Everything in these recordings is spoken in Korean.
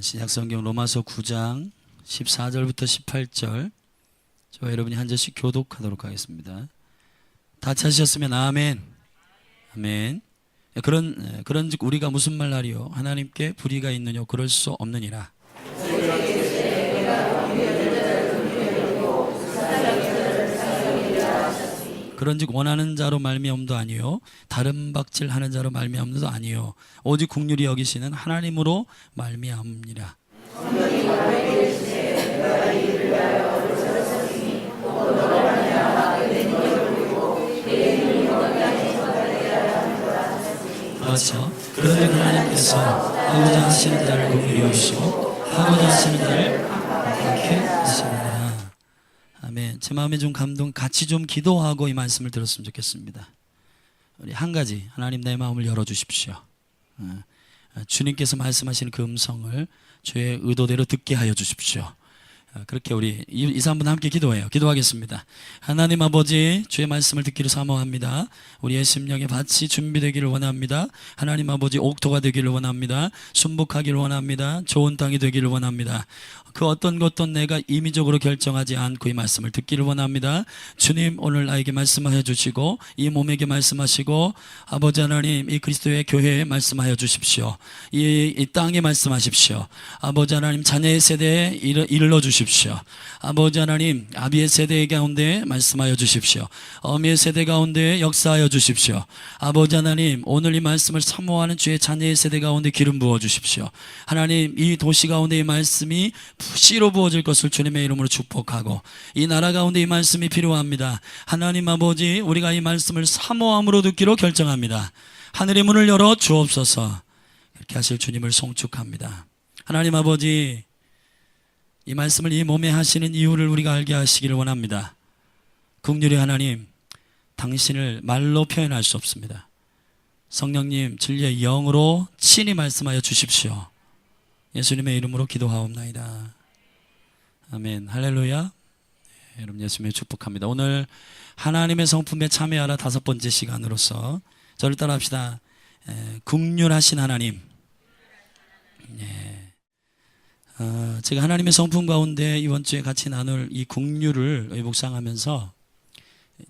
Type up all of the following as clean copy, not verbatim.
신약성경 로마서 9장 14절부터 18절 저와 여러분이 한 절씩 교독하도록 하겠습니다. 다 찾으셨으면 아멘. 아멘. 그런즉 우리가 무슨 말하리요? 하나님께 불의가 있느뇨? 그럴 수 없느니라. 그런즉 원하는 자로 말미암음도 아니요 다른 박질하는 자로 말미암음도 아니요 오직 긍휼히 여기시는 하나님으로 말미암으니라. 그렇죠. 그런즉 하나님께서 하고자 하시는 자를 긍휼히 여기시고 하고자 하시는 자를 악하게 하시느니라. 아멘. 제 마음에 좀 감동, 같이 좀 기도하고 이 말씀을 들었으면 좋겠습니다. 우리 한 가지, 하나님 내 마음을 열어주십시오. 주님께서 말씀하시는 그 음성을 주의 의도대로 듣게 하여 주십시오. 그렇게 우리 2, 3분 함께 기도해요. 기도하겠습니다. 하나님 아버지, 주의 말씀을 듣기를 사모합니다. 우리의 심령의 밭이 준비되기를 원합니다. 하나님 아버지, 옥토가 되기를 원합니다. 순복하기를 원합니다. 좋은 땅이 되기를 원합니다. 그 어떤 것도 내가 임의적으로 결정하지 않고 이 말씀을 듣기를 원합니다. 주님, 오늘 나에게 말씀하여 주시고 이 몸에게 말씀하시고 아버지 하나님, 이 그리스도의 교회에 말씀하여 주십시오. 이 땅에 말씀하십시오. 아버지 하나님, 자녀의 세대에 일러 주십시오. 아버지 하나님, 아비의 세대 가운데 말씀하여 주십시오. 어미의 세대 가운데 역사하여 주십시오. 아버지 하나님, 오늘 이 말씀을 사모하는 주의 자녀의 세대 가운데 기름 부어 주십시오. 하나님, 이 도시 가운데 이 말씀이 씨로 부어질 것을 주님의 이름으로 축복하고 이 나라 가운데 이 말씀이 필요합니다. 하나님 아버지, 우리가 이 말씀을 사모함으로 듣기로 결정합니다. 하늘의 문을 열어 주옵소서. 그렇게 하실 주님을 송축합니다. 하나님 아버지, 이 말씀을 이 몸에 하시는 이유를 우리가 알게 하시기를 원합니다. 긍휼히 하나님, 당신을 말로 표현할 수 없습니다. 성령님, 진리의 영으로 친히 말씀하여 주십시오. 예수님의 이름으로 기도하옵나이다. 아멘. 할렐루야. 네, 여러분 예수님의 축복합니다. 오늘 하나님의 성품에 참여하라 5번째 시간으로서 저를 따라합시다. 긍휼하신 하나님. 네. 제가 하나님의 성품 가운데 이번 주에 같이 나눌 이 긍휼을 묵상하면서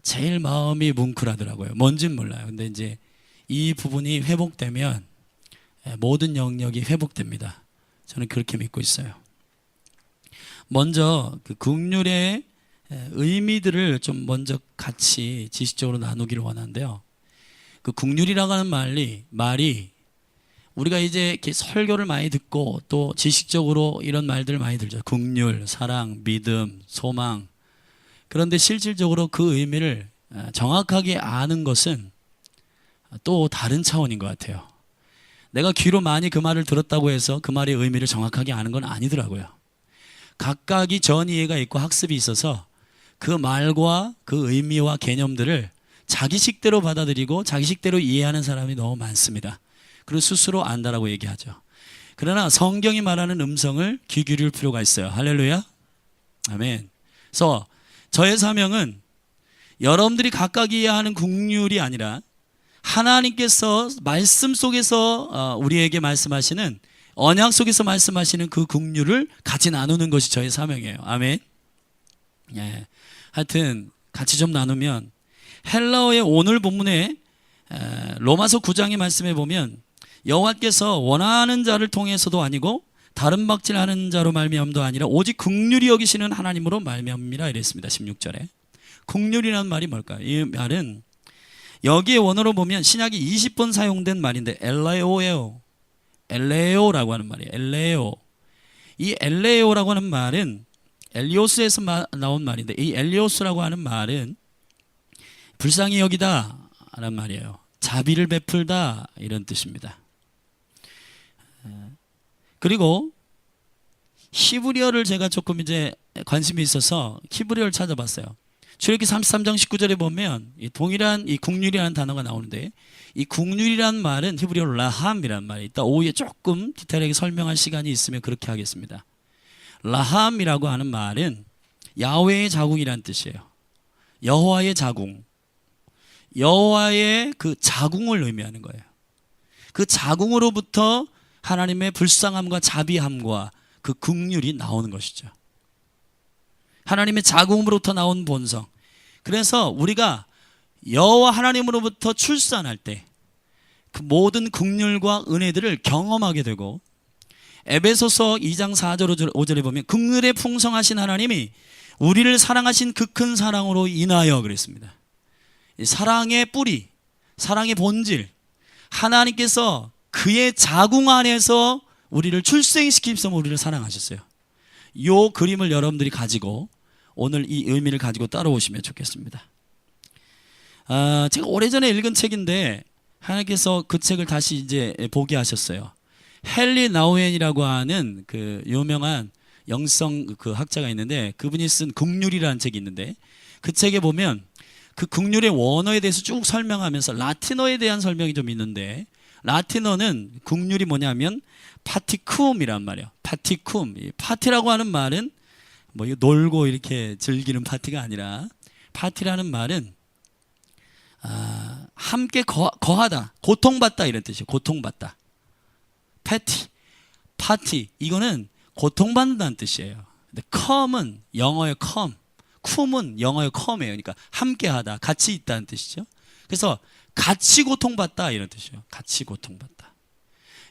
제일 마음이 뭉클하더라고요. 뭔진 몰라요. 근데 이제 이 부분이 회복되면 모든 영역이 회복됩니다. 저는 그렇게 믿고 있어요. 먼저 그 긍휼의 의미들을 좀 먼저 같이 지식적으로 나누기를 원하는데요. 그 긍휼이라고 하는 말이 우리가 이제 이렇게 설교를 많이 듣고 또 지식적으로 이런 말들을 많이 들죠. 긍휼, 사랑, 믿음, 소망. 그런데 실질적으로 그 의미를 정확하게 아는 것은 또 다른 차원인 것 같아요. 내가 귀로 많이 그 말을 들었다고 해서 그 말의 의미를 정확하게 아는 건 아니더라고요. 각각이 전이해가 있고 학습이 있어서 그 말과 그 의미와 개념들을 자기식대로 받아들이고 자기식대로 이해하는 사람이 너무 많습니다. 그리고 스스로 안다라고 얘기하죠. 그러나 성경이 말하는 음성을 귀 기울일 필요가 있어요. 할렐루야. 아멘. 그래서 저의 사명은 여러분들이 각각 이해하는 긍휼이 아니라 하나님께서 말씀 속에서 우리에게 말씀하시는 언약 속에서 말씀하시는 그 긍휼을 같이 나누는 것이 저의 사명이에요. 아멘. 예. 하여튼 같이 좀 나누면 헬라어의 오늘 본문에 로마서 9장의 말씀에 보면 여호와께서 원하는 자를 통해서도 아니고 다른 박질하는 자로 말미암음도 아니라 오직 긍휼히 여기시는 하나님으로 말미암음이라 이랬습니다. 16절에. 긍휼이라는 말이 뭘까요? 이 말은 여기에 원어로 보면 신약이 20번 사용된 말인데 엘레오라고 하는 말이에요. 엘레오. 이 엘레오라고 하는 말은 엘리오스에서 나온 말인데 이 엘리오스라고 하는 말은 불쌍히 여기다 라는 말이에요. 자비를 베풀다 이런 뜻입니다. 그리고 히브리어를 제가 조금 이제 관심이 있어서 히브리어를 찾아봤어요. 출애굽기 33장 19절에 보면 이 동일한 이 긍휼이라는 단어가 나오는데 이 긍휼이라는 말은 히브리어로 라함이라는 말이 있다. 오후에 조금 디테일하게 설명할 시간이 있으면 그렇게 하겠습니다. 라함이라고 하는 말은 야훼의 자궁이라는 뜻이에요. 여호와의 자궁. 여호와의 그 자궁을 의미하는 거예요. 그 자궁으로부터 하나님의 불쌍함과 자비함과 그 긍휼이 나오는 것이죠. 하나님의 자궁으로부터 나온 본성. 그래서 우리가 여호와 하나님으로부터 출산할 때 그 모든 긍휼과 은혜들을 경험하게 되고, 에베소서 2장 4절 5절에 보면 긍휼에 풍성하신 하나님이 우리를 사랑하신 그 큰 사랑으로 인하여 그랬습니다. 사랑의 뿌리, 사랑의 본질, 하나님께서 그의 자궁 안에서 우리를 출생시키면서 우리를 사랑하셨어요. 이 그림을 여러분들이 가지고 오늘 이 의미를 가지고 따라오시면 좋겠습니다. 제가 오래전에 읽은 책인데 하나님께서 그 책을 다시 이제 보게 하셨어요. 헨리 나우엔이라고 하는 그 유명한 영성 그 학자가 있는데, 그분이 쓴 긍휼이라는 책이 있는데, 그 책에 보면 그 긍휼의 원어에 대해서 쭉 설명하면서 라틴어에 대한 설명이 좀 있는데, 라틴어는 긍휼이 뭐냐면 파티쿰이란 말이에요. 파티쿰. 파티라고 하는 말은 뭐 놀고 이렇게 즐기는 파티가 아니라, 파티라는 말은 함께 거하다, 고통받다 이런 뜻이에요. 고통받다. 파티 이거는 고통받는다는 뜻이에요. 근데 come은 영어의 쿰은 영어의 come이에요. 그러니까 함께하다, 같이 있다는 뜻이죠. 그래서 같이 고통받다 이런 뜻이에요. 같이 고통받다.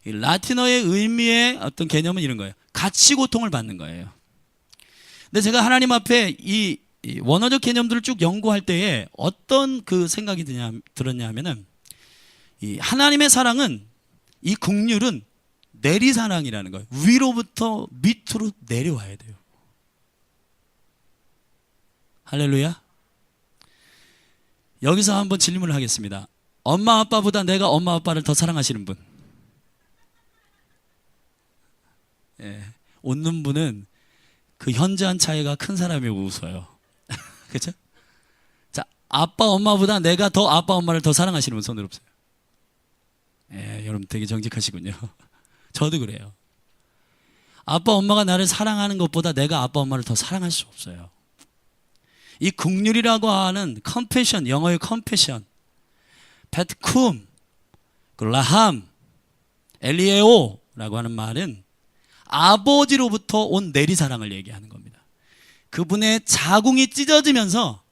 이 라틴어의 의미의 어떤 개념은 이런 거예요. 같이 고통을 받는 거예요. 근데 제가 하나님 앞에 이 원어적 개념들을 쭉 연구할 때에 어떤 그 생각이 들었냐 하면은, 이 하나님의 사랑은, 이 긍휼은 내리사랑이라는 거예요. 위로부터 밑으로 내려와야 돼요. 할렐루야. 여기서 한번 질문을 하겠습니다. 엄마 아빠보다 내가 엄마 아빠를 더 사랑하시는 분? 예, 웃는 분은 그 현저한 차이가 큰 사람이 웃어요. 그렇죠? 자, 아빠 엄마보다 내가 더 아빠 엄마를 더 사랑하시는 분 손 들어보세요. 예, 여러분 되게 정직하시군요. 저도 그래요. 아빠 엄마가 나를 사랑하는 것보다 내가 아빠 엄마를 더 사랑할 수 없어요. 이 긍휼이라고 하는 컴패션, 영어의 컴패션, 페트쿰, 라함, 엘리에오라고 하는 말은 아버지로부터 온 내리사랑을 얘기하는 겁니다. 그분의 자궁이 찢어지면서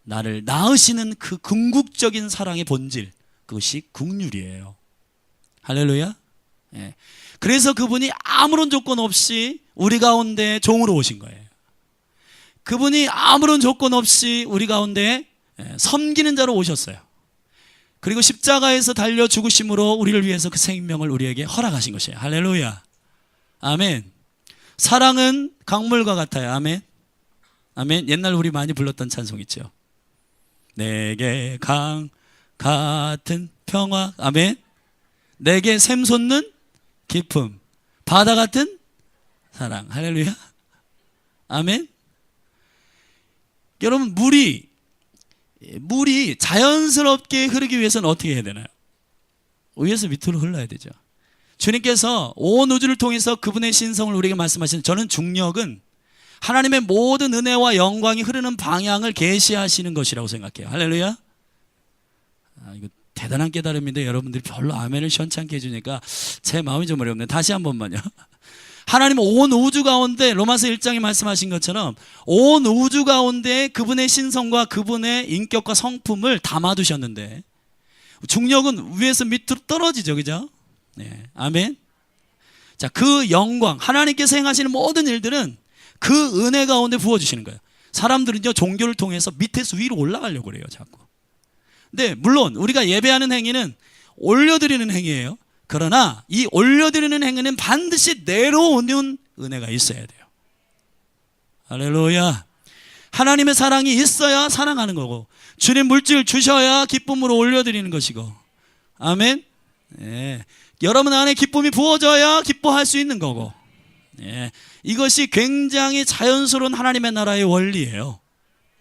나를 낳으시는 그 궁극적인 사랑의 본질, 그것이 긍휼이에요. 할렐루야. 예. 그래서 그분이 아무런 조건 없이 우리 가운데 종으로 오신 거예요. 그분이 아무런 조건 없이 우리 가운데 섬기는 자로 오셨어요. 그리고 십자가에서 달려 죽으심으로 우리를 위해서 그 생명을 우리에게 허락하신 것이에요. 할렐루야. 아멘. 사랑은 강물과 같아요. 아멘. 아멘. 옛날 우리 많이 불렀던 찬송 있죠. 내게 강 같은 평화. 아멘. 내게 샘솟는 기쁨. 바다 같은 사랑. 할렐루야. 아멘. 여러분, 물이 자연스럽게 흐르기 위해서는 어떻게 해야 되나요? 위에서 밑으로 흘러야 되죠. 주님께서 온 우주를 통해서 그분의 신성을 우리에게 말씀하시는, 저는 중력은 하나님의 모든 은혜와 영광이 흐르는 방향을 계시하시는 것이라고 생각해요. 할렐루야. 이거 대단한 깨달음인데 여러분들이 별로 아멘을 시원찮게 해주니까 제 마음이 좀 어렵네요. 다시 한 번만요. 하나님은 온 우주 가운데, 로마서 1장에 말씀하신 것처럼 온 우주 가운데 그분의 신성과 그분의 인격과 성품을 담아두셨는데, 중력은 위에서 밑으로 떨어지죠. 그죠? 네. 아멘. 자, 그 영광, 하나님께서 행하시는 모든 일들은 그 은혜 가운데 부어주시는 거예요. 사람들은요, 종교를 통해서 밑에서 위로 올라가려고 그래요, 자꾸. 근데 물론 우리가 예배하는 행위는 올려드리는 행위예요. 그러나 이 올려드리는 행위는 반드시 내려오는 은혜가 있어야 돼요. 할렐루야. 하나님의 사랑이 있어야 사랑하는 거고, 주님 물질 주셔야 기쁨으로 올려드리는 것이고, 아멘. 예. 여러분 안에 기쁨이 부어져야 기뻐할 수 있는 거고, 예. 이것이 굉장히 자연스러운 하나님의 나라의 원리예요.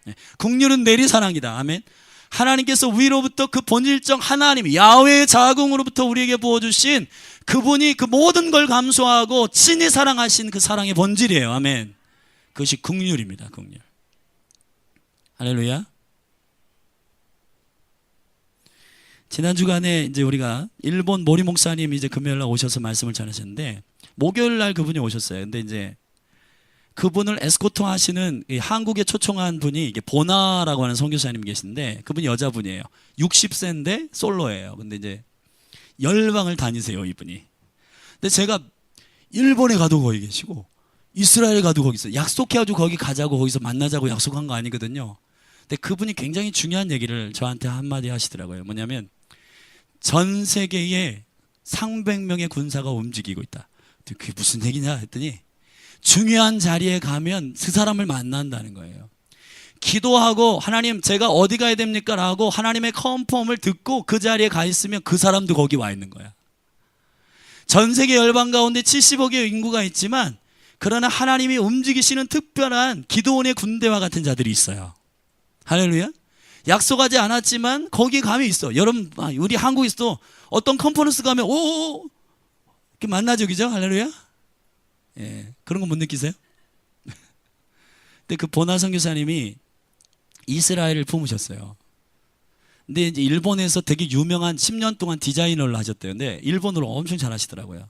예. 긍휼은 내리사랑이다. 아멘. 하나님께서 위로부터 그 본질적 하나님, 야훼의 자궁으로부터 우리에게 부어주신 그분이 그 모든 걸 감수하고 친히 사랑하신 그 사랑의 본질이에요. 아멘. 그것이 긍휼입니다. 긍휼. 할렐루야. 지난 주간에 이제 우리가 일본 모리 목사님이 이제 금요일 날 오셔서 말씀을 전하셨는데, 목요일 날 그분이 오셨어요. 근데 이제 그분을 에스코트 하시는 한국에 초청한 분이 이게 보나라고 하는 선교사님 계신데, 그분이 여자분이에요. 60세인데 솔로예요. 근데 이제 열방을 다니세요, 이분이. 근데 제가 일본에 가도 거기 계시고 이스라엘 가도 거기 있어요. 약속해가지고 거기 가자고, 거기서 만나자고 약속한 거 아니거든요. 근데 그분이 굉장히 중요한 얘기를 저한테 한마디 하시더라고요. 뭐냐면 전 세계에 300명의 군사가 움직이고 있다. 그게 무슨 얘기냐 했더니, 중요한 자리에 가면 그 사람을 만난다는 거예요. 기도하고 하나님 제가 어디 가야 됩니까? 라고 하나님의 컨펌을 듣고 그 자리에 가 있으면 그 사람도 거기 와 있는 거야. 전 세계 열방 가운데 70억의 인구가 있지만, 그러나 하나님이 움직이시는 특별한 기도원의 군대와 같은 자들이 있어요. 할렐루야. 약속하지 않았지만 거기 가면 있어. 여러분, 우리 한국에서도 어떤 컨퍼런스 가면 오 이렇게 만나죠, 그죠? 할렐루야. 예, 그런 거 못 느끼세요? 근데 그 보나 선교사님이 이스라엘을 품으셨어요. 근데 이제 일본에서 되게 유명한 10년 동안 디자이너를 하셨대요. 근데 일본어를 엄청 잘하시더라고요.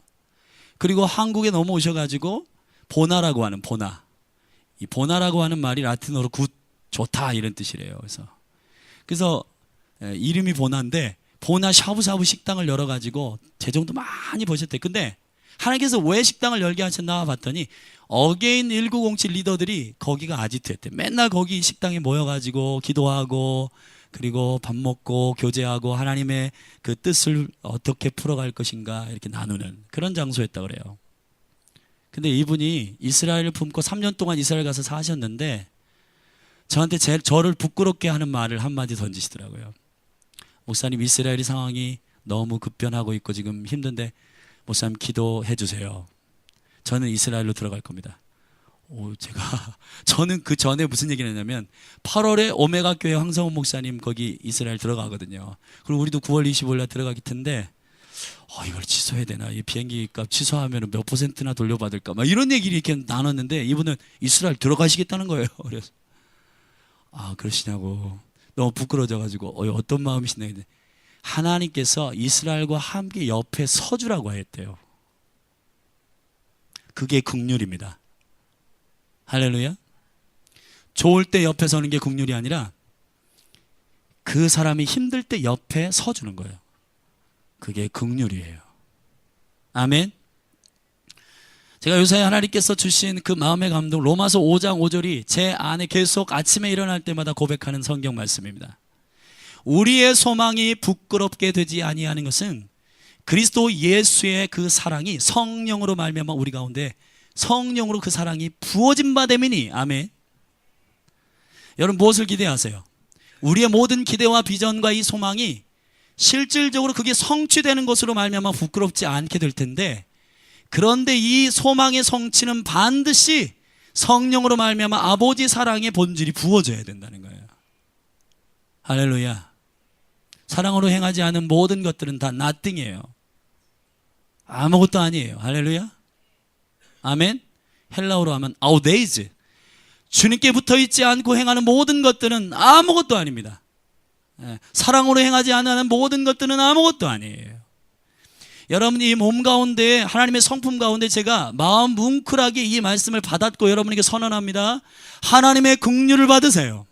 그리고 한국에 넘어오셔가지고 보나라고 하는, 보나, 이 보나라고 하는 말이 라틴어로 굿, 좋다 이런 뜻이래요. 그래서 이름이 보나인데, 보나 샤브샤브 식당을 열어가지고 재정도 많이 버셨대요. 근데 하나님께서 왜 식당을 열게 하셨나 봤더니, 어게인 1907 리더들이 거기가 아지트였대. 맨날 거기 식당에 모여가지고 기도하고, 그리고 밥 먹고 교제하고 하나님의 그 뜻을 어떻게 풀어갈 것인가 이렇게 나누는 그런 장소였다 그래요. 근데 이분이 이스라엘을 품고 3년 동안 이스라엘 가서 사셨는데, 저한테 저를 부끄럽게 하는 말을 한마디 던지시더라고요. 목사님, 이스라엘 상황이 너무 급변하고 있고 지금 힘든데 목사님 기도해 주세요. 저는 이스라엘로 들어갈 겁니다. 저는 그 전에 무슨 얘기를 했냐면, 8월에 오메가 교회 황성훈 목사님 거기 이스라엘 들어가거든요. 그리고 우리도 9월 25일 날 들어가기 텐데, 이걸 취소해야 되나? 이 비행기 값 취소하면 몇 %나 돌려받을까? 막 이런 얘기를 이렇게 나눴는데, 이분은 이스라엘 들어가시겠다는 거예요. 그래서 그러시냐고 너무 부끄러워져가지고 어떤 마음이시냐. 하나님께서 이스라엘과 함께 옆에 서주라고 했대요. 그게 긍휼입니다. 할렐루야. 좋을 때 옆에 서는 게 긍휼이 아니라 그 사람이 힘들 때 옆에 서주는 거예요. 그게 긍휼이에요. 아멘. 제가 요새 하나님께서 주신 그 마음의 감동, 로마서 5장 5절이 제 안에 계속 아침에 일어날 때마다 고백하는 성경 말씀입니다. 우리의 소망이 부끄럽게 되지 아니하는 것은 그리스도 예수의 그 사랑이 성령으로 말미암아 우리 가운데, 성령으로 그 사랑이 부어진 바 됨이니. 아멘. 여러분, 무엇을 기대하세요? 우리의 모든 기대와 비전과 이 소망이 실질적으로 그게 성취되는 것으로 말미암아 부끄럽지 않게 될 텐데, 그런데 이 소망의 성취는 반드시 성령으로 말미암아 아버지 사랑의 본질이 부어져야 된다는 거예요. 할렐루야. 사랑으로 행하지 않은 모든 것들은 다 nothing이에요. 아무것도 아니에요. 할렐루야. 아멘. 헬라어로 하면 아우데이즈. 주님께 붙어있지 않고 행하는 모든 것들은 아무것도 아닙니다. 사랑으로 행하지 않는 모든 것들은 아무것도 아니에요. 여러분, 이 몸 가운데, 하나님의 성품 가운데 제가 마음 뭉클하게 이 말씀을 받았고 여러분에게 선언합니다. 하나님의 긍휼을 받으세요.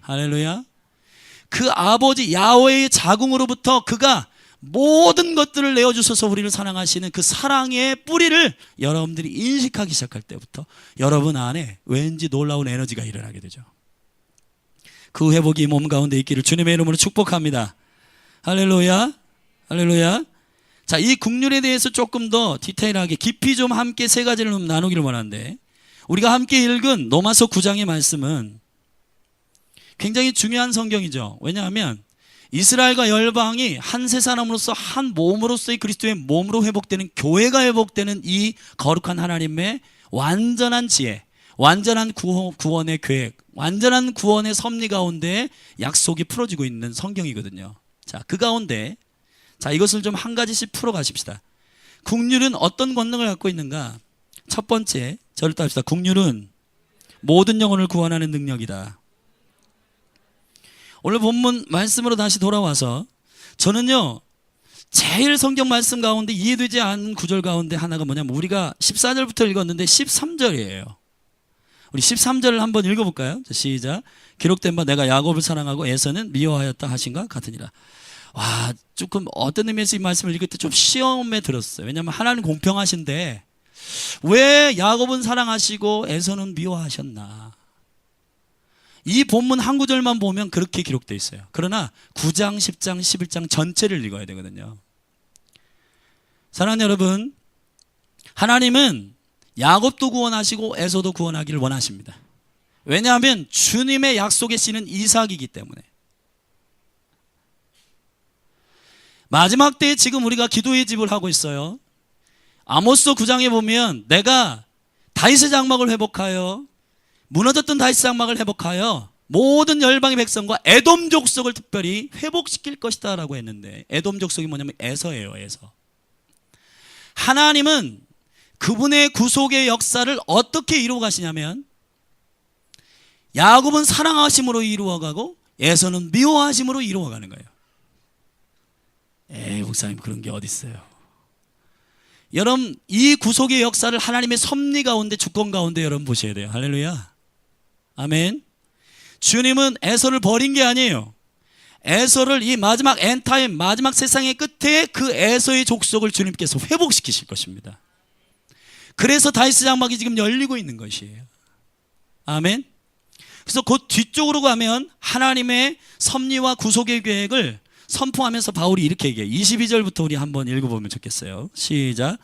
할렐루야. 그 아버지 야훼의 자궁으로부터 그가 모든 것들을 내어주셔서 우리를 사랑하시는 그 사랑의 뿌리를 여러분들이 인식하기 시작할 때부터 여러분 안에 왠지 놀라운 에너지가 일어나게 되죠. 그 회복이 몸 가운데 있기를 주님의 이름으로 축복합니다. 할렐루야. 할렐루야. 자, 이 긍휼에 대해서 조금 더 디테일하게 깊이 좀 함께 세 가지를 좀 나누기를 원하는데, 우리가 함께 읽은 로마서 9장의 말씀은 굉장히 중요한 성경이죠. 왜냐하면 이스라엘과 열방이 한 세 사람으로서 한 몸으로서의 그리스도의 몸으로 회복되는, 교회가 회복되는 이 거룩한 하나님의 완전한 지혜, 완전한 구원의 계획, 완전한 구원의 섭리 가운데 약속이 풀어지고 있는 성경이거든요. 자, 그 가운데 이것을 좀 한 가지씩 풀어 가십시다. 긍휼은 어떤 권능을 갖고 있는가? 첫 번째, 저를 따릅시다. 긍휼은 모든 영혼을 구원하는 능력이다. 오늘 본문 말씀으로 다시 돌아와서 저는요, 제일 성경 말씀 가운데 이해되지 않는 구절 가운데 하나가 뭐냐면, 우리가 14절부터 읽었는데 13절이에요. 우리 13절을 한번 읽어볼까요? 시작. 기록된 바 내가 야곱을 사랑하고 에서는 미워하였다 하신가 같으니라. 와, 조금 어떤 의미에서 이 말씀을 읽을 때 좀 시험에 들었어요. 왜냐하면 하나님 공평하신데 왜 야곱은 사랑하시고 에서는 미워하셨나. 이 본문 한 구절만 보면 그렇게 기록되어 있어요. 그러나 9장, 10장, 11장 전체를 읽어야 되거든요. 사랑하는 여러분, 하나님은 야곱도 구원하시고 에서도 구원하기를 원하십니다. 왜냐하면 주님의 약속의 씨는 이삭이기 때문에. 마지막 때에 지금 우리가 기도의 집을 하고 있어요. 아모스 9장에 보면 내가 다윗의 장막을 회복하여, 무너졌던 다윗 장막을 회복하여 모든 열방의 백성과 에돔 족속을 특별히 회복시킬 것이다 라고 했는데, 에돔 족속이 뭐냐면 에서예요. 에서. 하나님은 그분의 구속의 역사를 어떻게 이루어 가시냐면, 야곱은 사랑하심으로 이루어가고 에서는 미워하심으로 이루어가는 거예요. 에이, 목사님 그런 게 어디 있어요. 여러분, 이 구속의 역사를 하나님의 섭리 가운데, 주권 가운데 여러분 보셔야 돼요. 할렐루야. 아멘. 주님은 에서를 버린 게 아니에요. 에서를 이 마지막 엔타임, 마지막 세상의 끝에 그 에서의 족속을 주님께서 회복시키실 것입니다. 그래서 다윗의 장막이 지금 열리고 있는 것이에요. 아멘. 그래서 곧 뒤쪽으로 가면 하나님의 섭리와 구속의 계획을 선포하면서 바울이 이렇게 얘기해요. 22절부터 우리 한번 읽어보면 좋겠어요. 시작.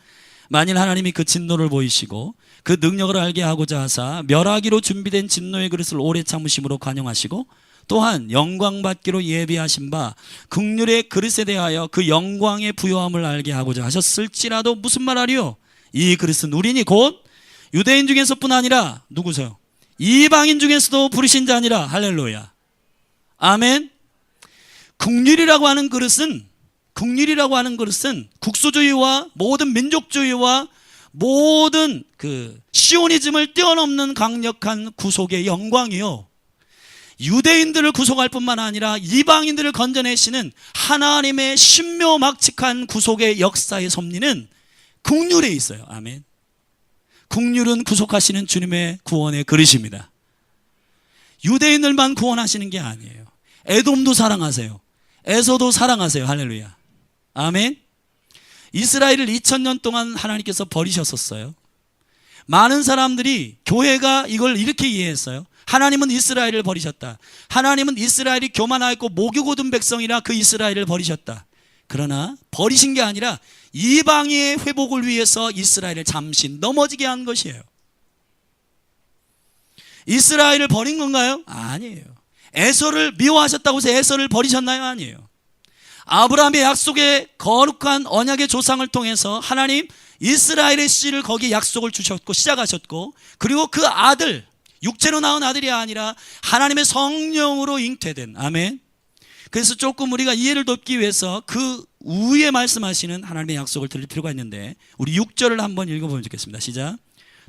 만일 하나님이 그 진노를 보이시고 그 능력을 알게 하고자 하사 멸하기로 준비된 진노의 그릇을 오래 참으심으로 관용하시고, 또한 영광받기로 예비하신 바 긍휼의 그릇에 대하여 그 영광의 부요함을 알게 하고자 하셨을지라도, 무슨 말하리요? 이 그릇은 우리니 곧 유대인 중에서뿐 아니라 누구세요? 이방인 중에서도 부르신 자니라. 할렐루야. 아멘. 긍휼이라고 하는 그릇은, 긍휼이라고 하는 그릇은 국수주의와 모든 민족주의와 모든 그 시오니즘을 뛰어넘는 강력한 구속의 영광이요, 유대인들을 구속할 뿐만 아니라 이방인들을 건져내시는 하나님의 신묘막측한 구속의 역사의 섭리는 긍휼에 있어요. 아멘. 긍휼은 구속하시는 주님의 구원의 그릇입니다. 유대인들만 구원하시는 게 아니에요. 에돔도 사랑하세요. 에서도 사랑하세요. 할렐루야. 아멘. 이스라엘을 2000년 동안 하나님께서 버리셨었어요. 많은 사람들이, 교회가 이걸 이렇게 이해했어요. 하나님은 이스라엘을 버리셨다. 하나님은 이스라엘이 교만하였고 목욕 얻은 백성이라 그 이스라엘을 버리셨다. 그러나 버리신 게 아니라 이방의 회복을 위해서 이스라엘을 잠시 넘어지게 한 것이에요. 이스라엘을 버린 건가요? 아니에요. 에서를 미워하셨다고 해서 에서를 버리셨나요? 아니에요. 아브라함의 약속의 거룩한 언약의 조상을 통해서 하나님 이스라엘의 씨를 거기에 약속을 주셨고 시작하셨고, 그리고 그 아들, 육체로 낳은 아들이 아니라 하나님의 성령으로 잉태된, 아멘. 그래서 조금 우리가 이해를 돕기 위해서 그 위에 말씀하시는 하나님의 약속을 들을 필요가 있는데, 우리 6절을 한번 읽어보면 좋겠습니다. 시작.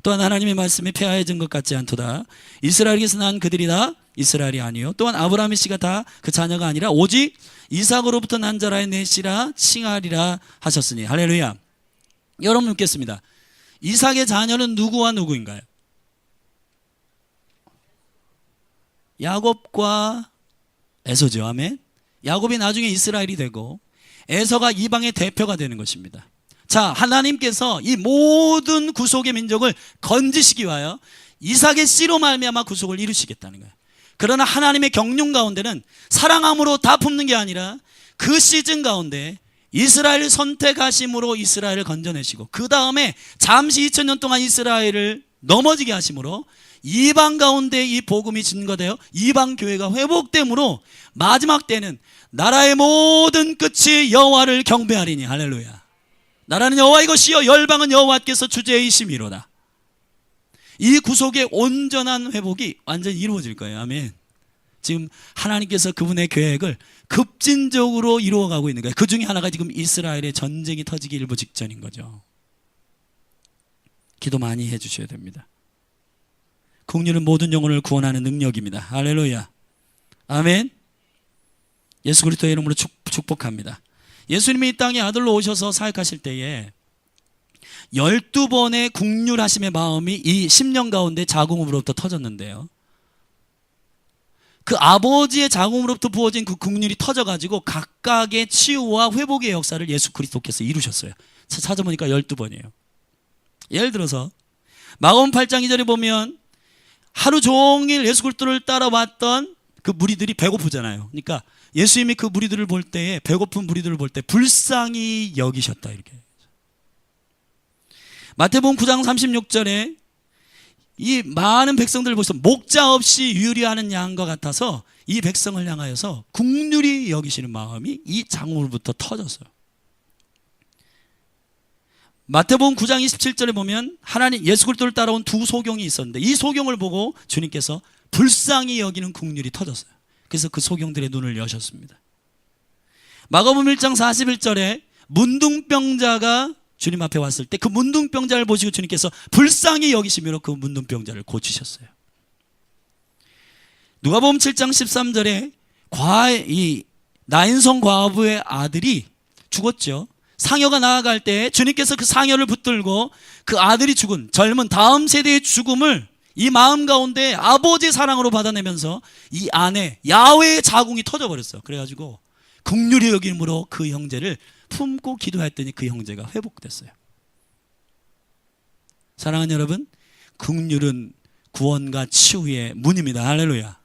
또한 하나님의 말씀이 폐하여진 것 같지 않도다. 이스라엘에게서 난 그들이 다 이스라엘이 아니요, 또한 아브라함의 씨가 다 그 자녀가 아니라 오직 이삭으로부터 난 자라의 내 씨라 칭하리라 하셨으니. 할렐루야. 여러분 묻겠습니다. 이삭의 자녀는 누구와 누구인가요? 야곱과 에서죠. 아멘. 야곱이 나중에 이스라엘이 되고 에서가 이방의 대표가 되는 것입니다. 자, 하나님께서 이 모든 구속의 민족을 건지시기 위하여 이삭의 씨로 말미암아 구속을 이루시겠다는 거예요. 그러나 하나님의 경륜 가운데는 사랑함으로 다 품는 게 아니라 그 시즌 가운데 이스라엘을 선택하심으로 이스라엘을 건져내시고, 그 다음에 잠시 2000년 동안 이스라엘을 넘어지게 하심으로 이방 가운데 이 복음이 증거되어 이방 교회가 회복됨으로 마지막 때는 나라의 모든 끝이 여호와를 경배하리니. 할렐루야. 나라는 여호와의 것이요 열방은 여호와께서 주제이심이로다. 이 구속의 온전한 회복이 완전히 이루어질 거예요. 아멘. 지금 하나님께서 그분의 계획을 급진적으로 이루어가고 있는 거예요. 그 중에 하나가 지금 이스라엘의 전쟁이 터지기 일보 직전인 거죠. 기도 많이 해주셔야 됩니다. 긍휼은 모든 영혼을 구원하는 능력입니다. 할렐루야. 아멘. 예수 그리스도의 이름으로 축복합니다. 예수님이 이 땅에 아들로 오셔서 사역하실 때에 12번의 국률하심의 마음이 이 10년 가운데 자궁으로부터 터졌는데요, 그 아버지의 자궁으로부터 부어진 그 국률이 터져가지고 각각의 치유와 회복의 역사를 예수 그리스도께서 이루셨어요. 찾아보니까 12번이에요. 예를 들어서 마가복음 8장 2절에 보면 하루 종일 예수 그리스도를 따라왔던 그 무리들이 배고프잖아요. 그러니까 예수님이 그 무리들을 볼 때에, 배고픈 무리들을 볼 때 불쌍히 여기셨다, 이렇게. 마태복음 9장 36절에 이 많은 백성들을 보셔서 목자 없이 유리하는 양과 같아서 이 백성을 향하여서 긍휼히 여기시는 마음이 이 장으로부터 터졌어요. 마태복음 9장 27절에 보면 하나님 예수 그리스도를 따라온 두 소경이 있었는데 이 소경을 보고 주님께서 불쌍히 여기는 긍휼이 터졌어요. 그래서 그 소경들의 눈을 여셨습니다. 마가복음 1장 41절에 문둥병자가 주님 앞에 왔을 때 그 문둥병자를 보시고 주님께서 불쌍히 여기시므로 그 문둥병자를 고치셨어요. 누가복음 7장 13절에 이 나인성 과부의 아들이 죽었죠. 상여가 나아갈 때 주님께서 그 상여를 붙들고 그 아들이 죽은 젊은 다음 세대의 죽음을 이 마음 가운데 아버지의 사랑으로 받아내면서 이 안에 야훼의 자궁이 터져버렸어요. 그래가지고 긍휼히 여김으로 그 형제를 품고 기도했더니 그 형제가 회복됐어요. 사랑하는 여러분, 긍휼은 구원과 치유의 문입니다. 할렐루야.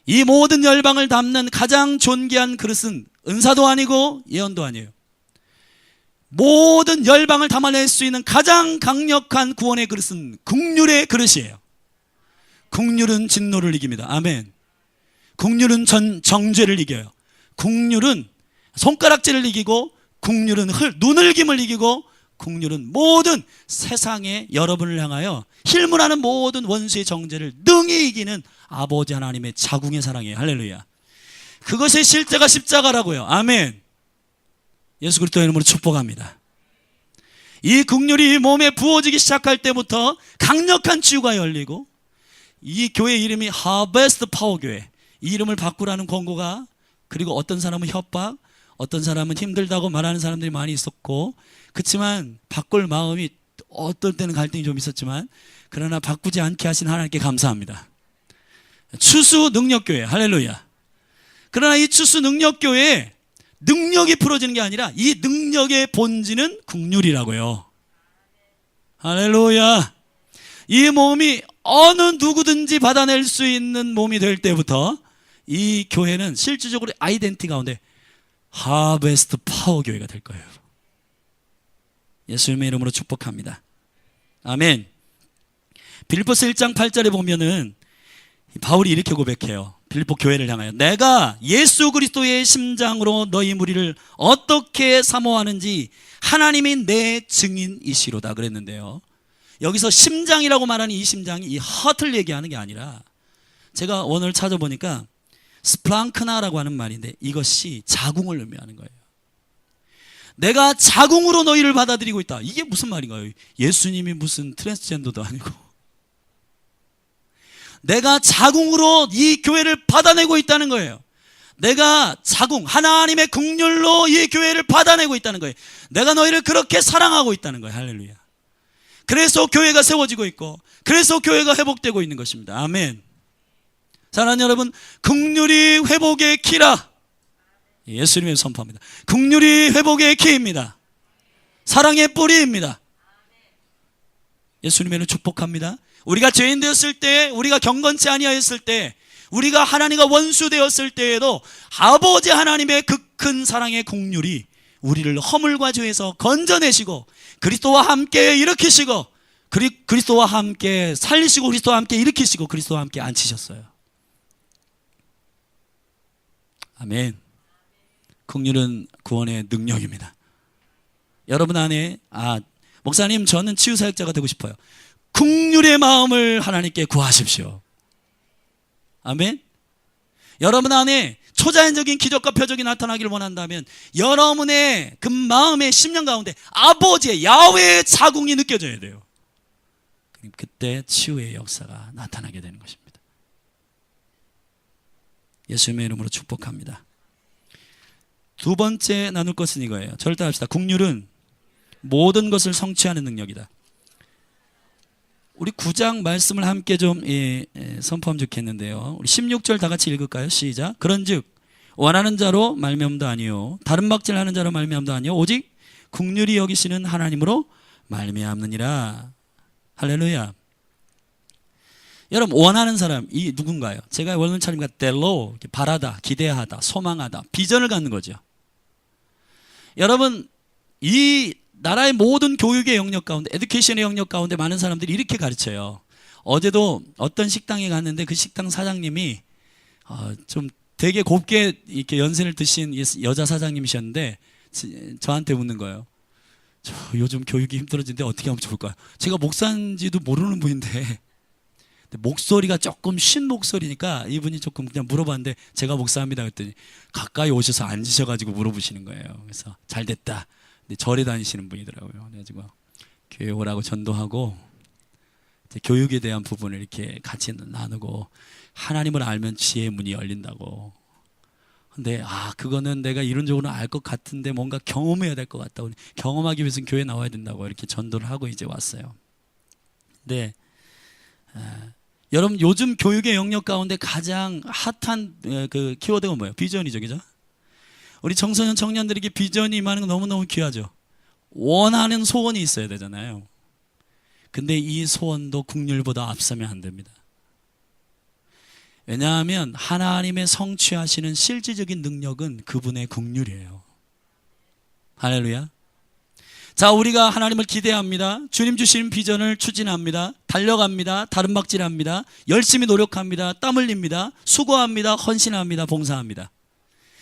이 모든 열방을 담는 가장 존귀한 그릇은 은사도 아니고 예언도 아니에요. 모든 열방을 담아낼 수 있는 가장 강력한 구원의 그릇은 긍휼의 그릇이에요. 긍휼은 진노를 이깁니다. 아멘. 긍휼은 정죄를 이겨요. 긍휼은 손가락질을 이기고, 긍휼은 눈을김을 이기고, 긍휼은 모든 세상의 여러분을 향하여 힐문하는 모든 원수의 정죄를 능히 이기는 아버지 하나님의 자궁의 사랑이에요. 할렐루야. 그것의 실제가 십자가라고요. 아멘. 예수 그리스도의 이름으로 축복합니다. 이 긍휼이 몸에 부어지기 시작할 때부터 강력한 치유가 열리고, 이 교회 이름이 하베스트 파워 교회, 이 이름을 바꾸라는 권고가, 그리고 어떤 사람은 협박, 어떤 사람은 힘들다고 말하는 사람들이 많이 있었고, 그렇지만 바꿀 마음이 어떨 때는 갈등이 좀 있었지만, 그러나 바꾸지 않게 하신 하나님께 감사합니다. 추수 능력교회, 할렐루야. 그러나 이 추수 능력교회에 능력이 풀어지는 게 아니라 이 능력의 본질은 긍휼이라고요. 할렐루야. 이 몸이 어느 누구든지 받아낼 수 있는 몸이 될 때부터 이 교회는 실질적으로 아이덴티 가운데 하베스트 파워 교회가 될 거예요. 예수님의 이름으로 축복합니다. 아멘. 빌립보서 1장 8절에 보면은 바울이 이렇게 고백해요. 빌립보 교회를 향하여 내가 예수 그리스도의 심장으로 너희 무리를 어떻게 사모하는지 하나님이 내 증인이시로다 그랬는데요, 여기서 심장이라고 말하는 이 심장이 이 하트를 얘기하는 게 아니라, 제가 오늘 찾아보니까 스플랑크나라고 하는 말인데 이것이 자궁을 의미하는 거예요. 내가 자궁으로 너희를 받아들이고 있다. 이게 무슨 말인가요? 예수님이 무슨 트랜스젠더도 아니고 내가 자궁으로 이 교회를 받아내고 있다는 거예요. 내가 자궁, 하나님의 긍휼로 이 교회를 받아내고 있다는 거예요. 내가 너희를 그렇게 사랑하고 있다는 거예요. 할렐루야. 그래서 교회가 세워지고 있고, 그래서 교회가 회복되고 있는 것입니다. 아멘. 사랑하는 여러분, 긍휼이 회복의 키라. 예수님의 선포합니다. 긍휼이 회복의 키입니다. 사랑의 뿌리입니다. 예수님의 축복합니다. 우리가 죄인 되었을 때, 우리가 경건치 아니하였을 때, 우리가 하나님과 원수 되었을 때에도 아버지 하나님의 그 큰 사랑의 긍휼이 우리를 허물과 죄에서 건져내시고 그리스도와 함께 일으키시고, 그리스도와 함께 살리시고, 그리스도와 함께 일으키시고, 그리스도와 함께 앉히셨어요. 아멘. 긍휼은 구원의 능력입니다. 여러분 안에 목사님 저는 치유사역자가 되고 싶어요. 긍휼의 마음을 하나님께 구하십시오. 아멘. 여러분 안에 초자연적인 기적과 표적이 나타나기를 원한다면 여러분의 그 마음의 심령 가운데 아버지의 야훼의 자궁이 느껴져야 돼요. 그때 치유의 역사가 나타나게 되는 것입니다. 예수님의 이름으로 축복합니다. 두 번째 나눌 것은 이거예요. 절대합시다. 국률은 모든 것을 성취하는 능력이다. 우리 9장 말씀을 함께 좀 선포하면 좋겠는데요. 우리 16절 다 같이 읽을까요? 시작. 그런즉 원하는 자로 말미암도 아니요 다른 박질하는 자로 말미암도 아니요 오직 국률이 여기시는 하나님으로 말미암느니라. 할렐루야. 여러분, 원하는 사람 이 누군가요? 제가 원하는 차림과 델로, 바라다, 기대하다, 소망하다, 비전을 갖는 거죠. 여러분, 이 나라의 모든 교육의 영역 가운데, 에듀케이션의 영역 가운데 많은 사람들이 이렇게 가르쳐요. 어제도 어떤 식당에 갔는데 그 식당 사장님이 좀 되게 곱게 이렇게 연세를 드신 여자 사장님이셨는데 저한테 묻는 거예요. 저 요즘 교육이 힘들어지는데 어떻게 하면 좋을까요? 제가 목사인지도 모르는 분인데 목소리가 조금 쉰 목소리니까 이분이 조금 그냥 물어봤는데 제가 목사입니다 그랬더니 가까이 오셔서 앉으셔가지고 물어보시는 거예요. 그래서 잘 됐다. 근데 절에 다니시는 분이더라고요. 그래가지고 교회 오라고 전도하고 교육에 대한 부분을 이렇게 같이 나누고 하나님을 알면 지혜의 문이 열린다고. 근데 그거는 내가 이론적으로 알 것 같은데 뭔가 경험해야 될 것 같다고. 경험하기 위해서는 교회 나와야 된다고 이렇게 전도를 하고 이제 왔어요. 근데 여러분, 요즘 교육의 영역 가운데 가장 핫한 그 키워드가 뭐예요? 비전이죠, 그죠? 우리 청소년 청년들에게 비전이 임하는 건 너무너무 귀하죠. 원하는 소원이 있어야 되잖아요. 근데 이 소원도 국률보다 앞서면 안 됩니다. 왜냐하면 하나님의 성취하시는 실질적인 능력은 그분의 국률이에요. 할렐루야. 자, 우리가 하나님을 기대합니다. 주님 주신 비전을 추진합니다. 달려갑니다. 다름박질합니다. 열심히 노력합니다. 땀 흘립니다. 수고합니다. 헌신합니다. 봉사합니다.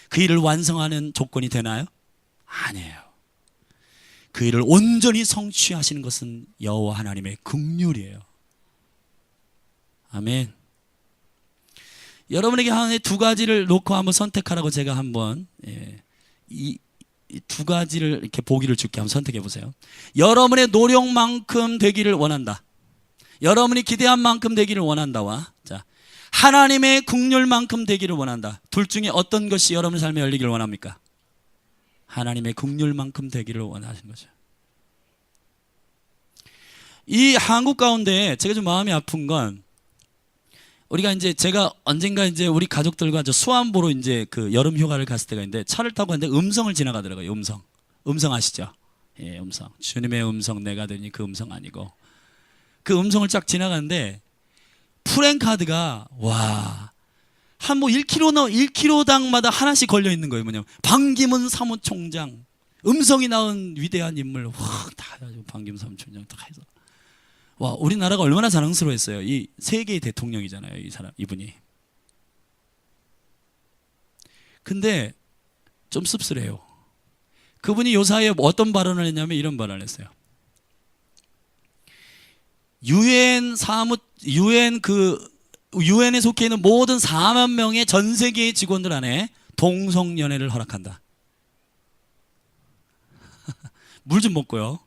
그 일을 완성하는 조건이 되나요? 아니에요. 그 일을 온전히 성취하시는 것은 여호와 하나님의 국률이에요. 아멘. 여러분에게 하나의 두 가지를 놓고 한번 선택하라고 제가 한번 이 두 가지를 이렇게 보기를 줄게. 한번 선택해 보세요. 여러분의 노력만큼 되기를 원한다. 여러분이 기대한 만큼 되기를 원한다와 자, 하나님의 국률만큼 되기를 원한다. 둘 중에 어떤 것이 여러분 삶에 열리기를 원합니까? 하나님의 국률만큼 되기를 원하시는 거죠. 이 한국 가운데 제가 좀 마음이 아픈 건 우리가 이제 제가 언젠가 이제 우리 가족들과 저 수암 보러 이제 그 여름 휴가를 갔을 때가 있는데 차를 타고 갔는데 음성을 지나가더라고요. 음성 아시죠? 예, 음성. 주님의 음성 내가 들으니 그 음성 아니고 그 음성을 쫙 지나가는데 프랜카드가 와 한 뭐 1km당마다 하나씩 걸려 있는 거예요. 뭐냐면 반기문 사무총장 음성이 나온 위대한 인물 확 다 해가지고 반기문 사무총장 다 해서 와, 우리나라가 얼마나 자랑스러워했어요. 이 세계의 대통령이잖아요, 이 사람, 이분이. 근데 좀 씁쓸해요. 그분이 요 사이에 어떤 발언을 했냐면 이런 발언을 했어요. 유엔에 속해 있는 모든 4만 명의 전 세계의 직원들 안에 동성연애를 허락한다. 물 좀 먹고요.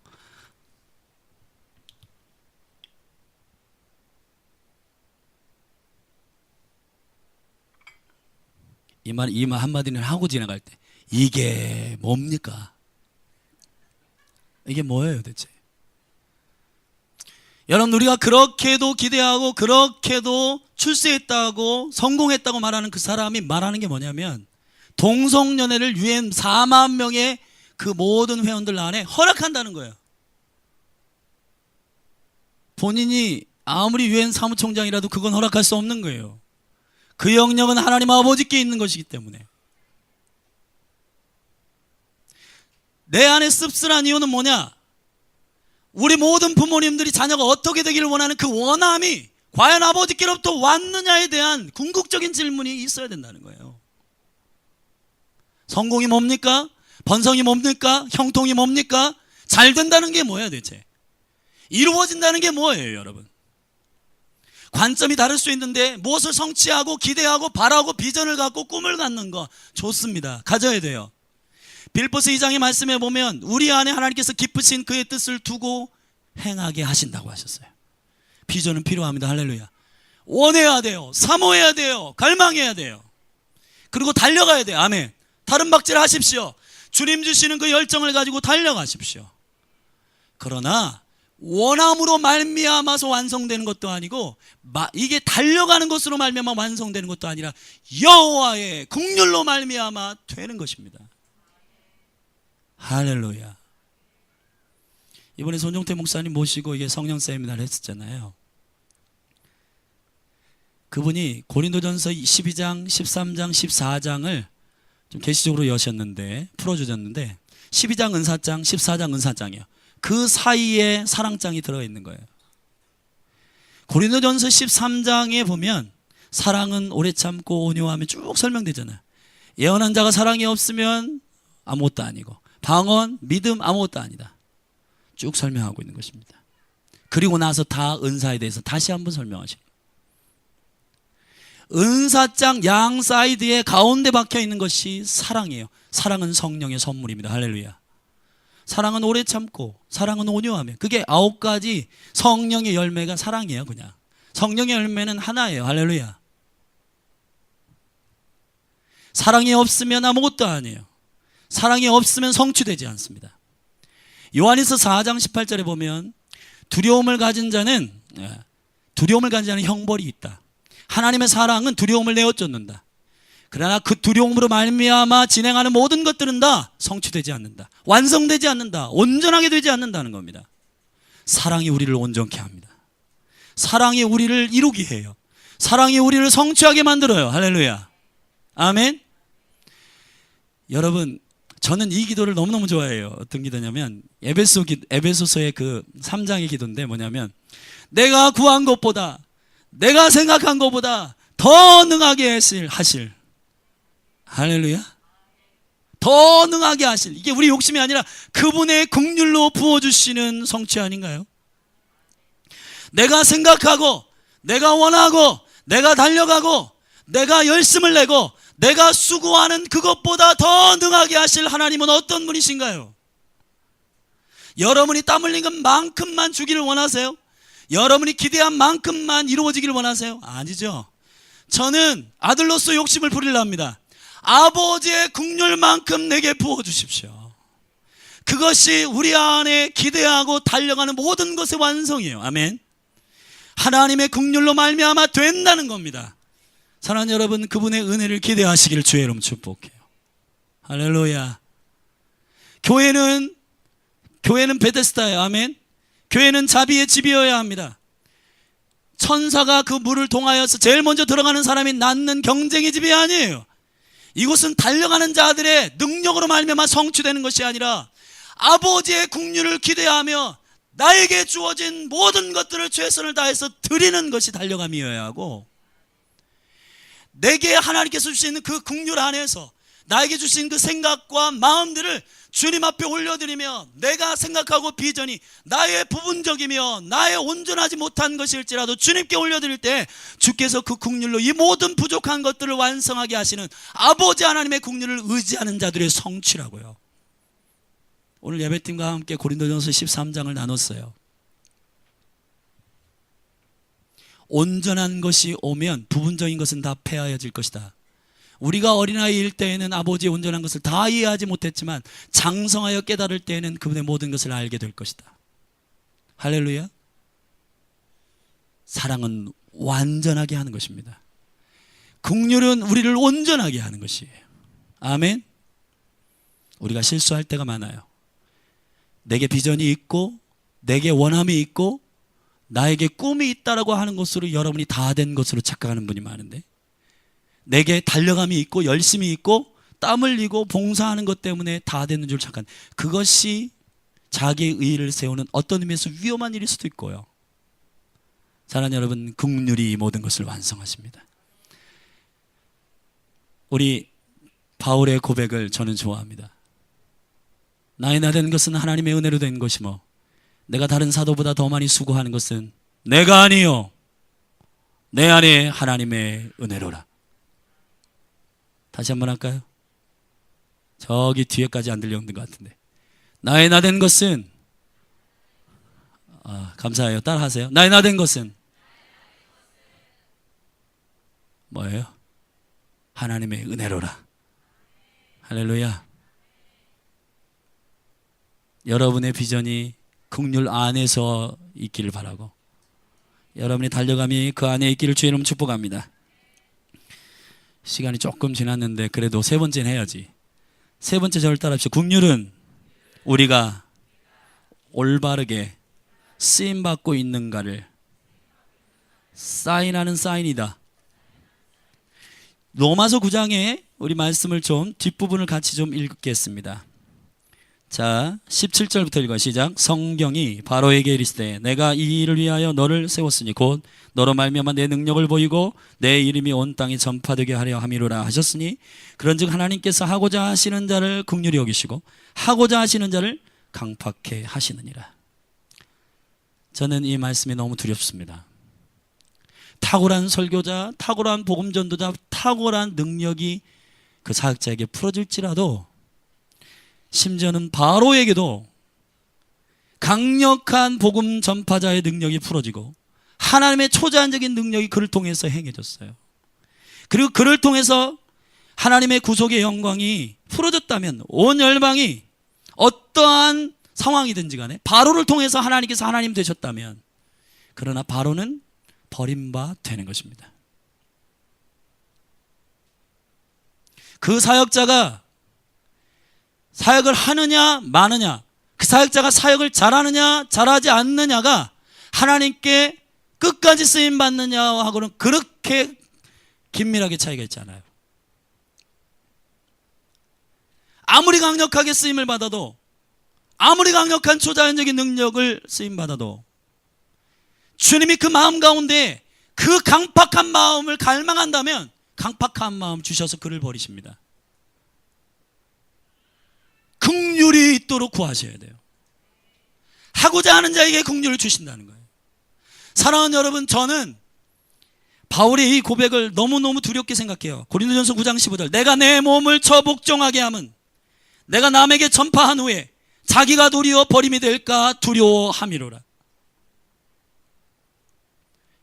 이 말 한마디는 하고 지나갈 때 이게 뭡니까? 이게 뭐예요 대체? 여러분, 우리가 그렇게도 기대하고 그렇게도 출세했다고 성공했다고 말하는 그 사람이 말하는 게 뭐냐면 동성연애를 유엔 4만 명의 그 모든 회원들 안에 허락한다는 거예요. 본인이 아무리 유엔 사무총장이라도 그건 허락할 수 없는 거예요. 그 영역은 하나님 아버지께 있는 것이기 때문에. 내 안에 씁쓸한 이유는 뭐냐? 우리 모든 부모님들이 자녀가 어떻게 되기를 원하는 그 원함이 과연 아버지께로부터 왔느냐에 대한 궁극적인 질문이 있어야 된다는 거예요. 성공이 뭡니까? 번성이 뭡니까? 형통이 뭡니까? 잘 된다는 게 뭐예요 대체? 이루어진다는 게 뭐예요 여러분? 관점이 다를 수 있는데 무엇을 성취하고 기대하고 바라고 비전을 갖고 꿈을 갖는 거 좋습니다. 가져야 돼요. 빌보스 2장의 말씀에 보면 우리 안에 하나님께서 깊으신 그의 뜻을 두고 행하게 하신다고 하셨어요. 비전은 필요합니다. 할렐루야. 원해야 돼요. 사모해야 돼요. 갈망해야 돼요. 그리고 달려가야 돼요. 아멘. 다른 박질 하십시오. 주님 주시는 그 열정을 가지고 달려가십시오. 그러나 원함으로 말미암아서 완성되는 것도 아니고 이게 달려가는 것으로 말미암아 완성되는 것도 아니라 여호와의 긍휼로 말미암아 되는 것입니다. 할렐루야. 이번에 손종태 목사님 모시고 이게 성령 세미나를 했었잖아요. 그분이 고린도전서 12장, 13장, 14장을 좀 계시적으로 여셨는데 풀어주셨는데 12장 은사장, 14장 은사장이요. 그 사이에 사랑장이 들어있는 거예요. 고린도전서 13장에 보면 사랑은 오래 참고 온유하며 쭉 설명되잖아요. 예언한 자가 사랑이 없으면 아무것도 아니고 방언, 믿음 아무것도 아니다. 쭉 설명하고 있는 것입니다. 그리고 나서 다 은사에 대해서 다시 한번 설명하시고 은사장 양 사이드에 가운데 박혀 있는 것이 사랑이에요. 사랑은 성령의 선물입니다. 할렐루야. 사랑은 오래 참고 사랑은 온유하며 그게 9가지 성령의 열매가 사랑이에요. 그냥 성령의 열매는 하나예요. 할렐루야. 사랑이 없으면 아무것도 아니에요. 사랑이 없으면 성취되지 않습니다. 요한일서 4장 18절에 보면 두려움을 가진 자는 형벌이 있다. 하나님의 사랑은 두려움을 내어쫓는다. 그러나 그 두려움으로 말미암아 진행하는 모든 것들은 다 성취되지 않는다. 완성되지 않는다. 온전하게 되지 않는다는 겁니다. 사랑이 우리를 온전케 합니다. 사랑이 우리를 이루게 해요. 사랑이 우리를 성취하게 만들어요. 할렐루야. 아멘. 여러분, 저는 이 기도를 너무너무 좋아해요. 어떤 기도냐면 에베소서의 그 3장의 기도인데 뭐냐면 내가 구한 것보다 내가 생각한 것보다 더 능하게 하실 할렐루야. 더 능하게 하실, 이게 우리 욕심이 아니라 그분의 긍휼로 부어주시는 성취 아닌가요? 내가 생각하고 내가 원하고 내가 달려가고 내가 열심을 내고 내가 수고하는 그것보다 더 능하게 하실 하나님은 어떤 분이신가요? 여러분이 땀 흘린 것만큼만 주기를 원하세요? 여러분이 기대한 만큼만 이루어지기를 원하세요? 아니죠. 저는 아들로서 욕심을 부리려 합니다. 아버지의 긍휼만큼 내게 부어주십시오. 그것이 우리 안에 기대하고 달려가는 모든 것의 완성이에요. 아멘. 하나님의 긍휼로 말미암아 된다는 겁니다. 사랑하는 여러분, 그분의 은혜를 기대하시기를 주의 이름 축복해요. 할렐루야. 교회는 베데스다예요. 아멘. 교회는 자비의 집이어야 합니다. 천사가 그 물을 통하여서 제일 먼저 들어가는 사람이 낳는 경쟁의 집이 아니에요. 이곳은 달려가는 자들의 능력으로 말미암아 성취되는 것이 아니라 아버지의 긍휼을 기대하며 나에게 주어진 모든 것들을 최선을 다해서 드리는 것이 달려감이어야 하고, 내게 하나님께서 주신 그 긍휼 안에서 나에게 주신 그 생각과 마음들을 주님 앞에 올려드리며 내가 생각하고 비전이 나의 부분적이며 나의 온전하지 못한 것일지라도 주님께 올려드릴 때 주께서 그 긍휼로 이 모든 부족한 것들을 완성하게 하시는 아버지 하나님의 긍휼을 의지하는 자들의 성취라고요. 오늘 예배팀과 함께 고린도전서 13장을 나눴어요. 온전한 것이 오면 부분적인 것은 다 폐하여질 것이다. 우리가 어린아이일 때에는 아버지의 온전한 것을 다 이해하지 못했지만 장성하여 깨달을 때에는 그분의 모든 것을 알게 될 것이다. 할렐루야. 사랑은 완전하게 하는 것입니다. 긍휼은 우리를 온전하게 하는 것이에요. 아멘. 우리가 실수할 때가 많아요. 내게 비전이 있고 내게 원함이 있고 나에게 꿈이 있다라고 하는 것으로 여러분이 다 된 것으로 착각하는 분이 많은데, 내게 달려감이 있고 열심히 있고 땀 흘리고 봉사하는 것 때문에 다 되는 줄 착각하는, 그것이 자기의 의의를 세우는 어떤 의미에서 위험한 일일 수도 있고요. 사랑하는 여러분, 긍휼이 모든 것을 완성하십니다. 우리 바울의 고백을 저는 좋아합니다. 나의 나 되는 것은 하나님의 은혜로 된 것이며 내가 다른 사도보다 더 많이 수고하는 것은 내가 아니요 내 안에 하나님의 은혜로라. 다시 한번 할까요? 저기 뒤에까지 안 들려오는 것 같은데. 나의 나 된 것은, 감사해요. 따라 하세요. 나의 나 된 것은 뭐예요? 하나님의 은혜로라. 할렐루야. 여러분의 비전이 긍휼 안에서 있기를 바라고, 여러분의 달려감이 그 안에 있기를 주의 이름 축복합니다. 시간이 조금 지났는데 그래도 세 번째는 해야지. 세 번째 저를 따라합시다. 긍휼은 우리가 올바르게 쓰임받고 있는가를 사인하는 사인이다. 로마서 9장에 우리 말씀을 좀 뒷부분을 같이 좀 읽겠습니다. 자, 17절부터 읽어. 시작. 성경이 바로에게 이르시되 내가 이 일을 위하여 너를 세웠으니 곧 너로 말미암아 내 능력을 보이고 내 이름이 온 땅에 전파되게 하려 함이로라 하셨으니 그런즉 하나님께서 하고자 하시는 자를 긍휼히 여기시고 하고자 하시는 자를 강팍해 하시느니라. 저는 이 말씀이 너무 두렵습니다. 탁월한 설교자, 탁월한 복음 전도자, 탁월한 능력이 그 사역자에게 풀어질지라도, 심지어는 바로에게도 강력한 복음 전파자의 능력이 풀어지고 하나님의 초자연적인 능력이 그를 통해서 행해졌어요. 그리고 그를 통해서 하나님의 구속의 영광이 풀어졌다면 온 열방이 어떠한 상황이든지 간에 바로를 통해서 하나님께서 하나님 되셨다면, 그러나 바로는 버림바 되는 것입니다. 그 사역자가 사역을 하느냐 마느냐, 그 사역자가 사역을 잘하느냐 잘하지 않느냐가 하나님께 끝까지 쓰임받느냐하고는 그렇게 긴밀하게 차이가 있잖아요. 아무리 강력하게 쓰임을 받아도, 아무리 강력한 초자연적인 능력을 쓰임받아도 주님이 그 마음 가운데 그 강팍한 마음을 갈망한다면 강팍한 마음 주셔서 그를 버리십니다. 긍휼이 있도록 구하셔야 돼요. 하고자 하는 자에게 긍휼을 주신다는 거예요. 사랑하는 여러분, 저는 바울의 이 고백을 너무너무 두렵게 생각해요. 고린도전서 9장 15절, 내가 내 몸을 처복종하게 함은 내가 남에게 전파한 후에 자기가 도리어 버림이 될까 두려워함이로라.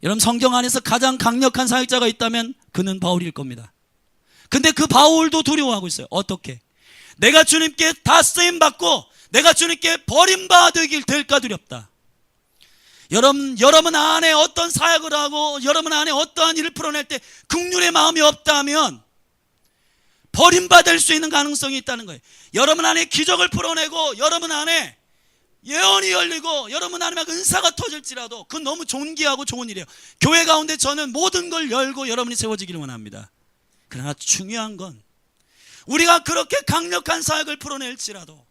여러분, 성경 안에서 가장 강력한 사역자가 있다면 그는 바울일 겁니다. 근데 그 바울도 두려워하고 있어요. 어떻게? 내가 주님께 다 쓰임받고 내가 주님께 버림받으길 될까 두렵다. 여러분 안에 어떤 사역을 하고 여러분 안에 어떠한 일을 풀어낼 때 긍휼의 마음이 없다면 버림받을 수 있는 가능성이 있다는 거예요. 여러분 안에 기적을 풀어내고 여러분 안에 예언이 열리고 여러분 안에 막 은사가 터질지라도 그건 너무 존귀하고 좋은 일이에요. 교회 가운데 저는 모든 걸 열고 여러분이 세워지기를 원합니다. 그러나 중요한 건 우리가 그렇게 강력한 사역을 풀어낼지라도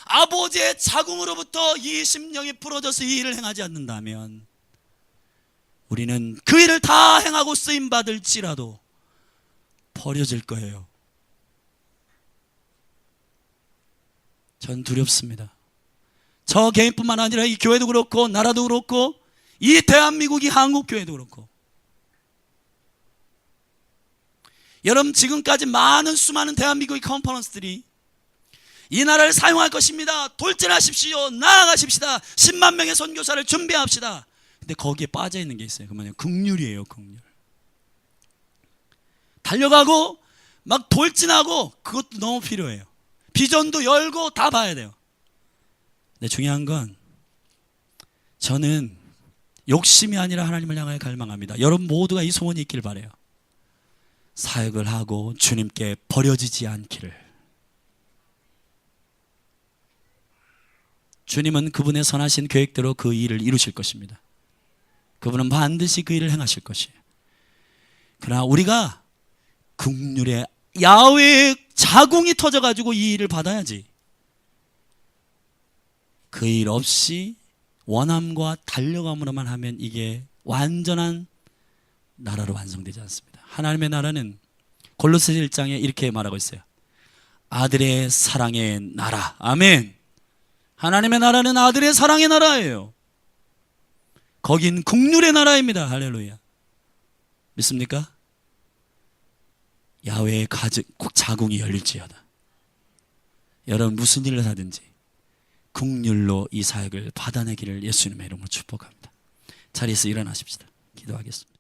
아버지의 자궁으로부터 이 심령이 풀어져서 이 일을 행하지 않는다면 우리는 그 일을 다 행하고 쓰임받을지라도 버려질 거예요. 전 두렵습니다. 저 개인뿐만 아니라 이 교회도 그렇고 나라도 그렇고 이 대한민국이 한국교회도 그렇고, 여러분 지금까지 많은 수많은 대한민국의 컨퍼런스들이 이 나라를 사용할 것입니다. 돌진하십시오. 나아가십시다. 10만 명의 선교사를 준비합시다. 근데 거기에 빠져 있는 게 있어요. 그 뭐냐면 긍휼이에요. 긍휼. 달려가고 막 돌진하고 그것도 너무 필요해요. 비전도 열고 다 봐야 돼요. 근데 중요한 건 저는 욕심이 아니라 하나님을 향하여 갈망합니다. 여러분 모두가 이 소원이 있길 바라요. 사역을 하고 주님께 버려지지 않기를. 주님은 그분의 선하신 계획대로 그 일을 이루실 것입니다. 그분은 반드시 그 일을 행하실 것이에요. 그러나 우리가 긍휼의 야훼의 자궁이 터져가지고 이 일을 받아야지, 그 일 없이 원함과 달려감으로만 하면 이게 완전한 나라로 완성되지 않습니다. 하나님의 나라는 골로새 1장에 이렇게 말하고 있어요. 아들의 사랑의 나라. 아멘. 하나님의 나라는 아들의 사랑의 나라예요. 거긴 긍휼의 나라입니다. 할렐루야. 믿습니까? 야훼의 자궁이 열릴지어다. 여러분 무슨 일을 하든지 긍휼로 이 사역을 받아내기를 예수님의 이름으로 축복합니다. 자리에서 일어나십시다. 기도하겠습니다.